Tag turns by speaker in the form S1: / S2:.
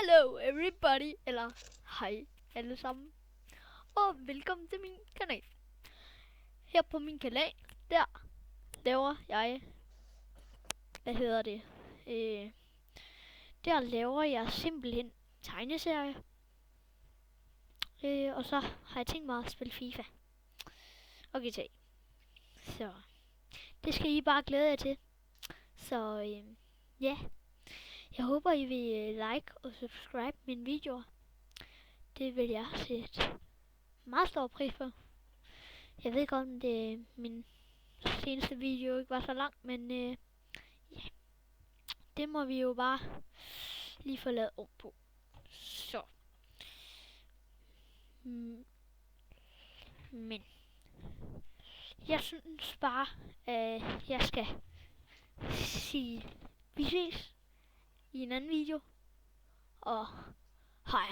S1: Hello everybody, eller hej alle sammen, og velkommen til min kanal. Her på min kanal, der laver jeg, der laver jeg simpelthen tegneserier, og så har jeg tænkt mig at spille FIFA og GTA. Så det skal I bare glæde jer til. Så ja, jeg håber I vil like og subscribe mine videoer. Det vil jeg sætte meget stor pris på. Jeg ved godt, om det min seneste video ikke var så lang, men ja, det må vi jo bare lige få lavet om på. Så. Men jeg synes bare, at jeg skal sige, vi ses i en anden video, og hej.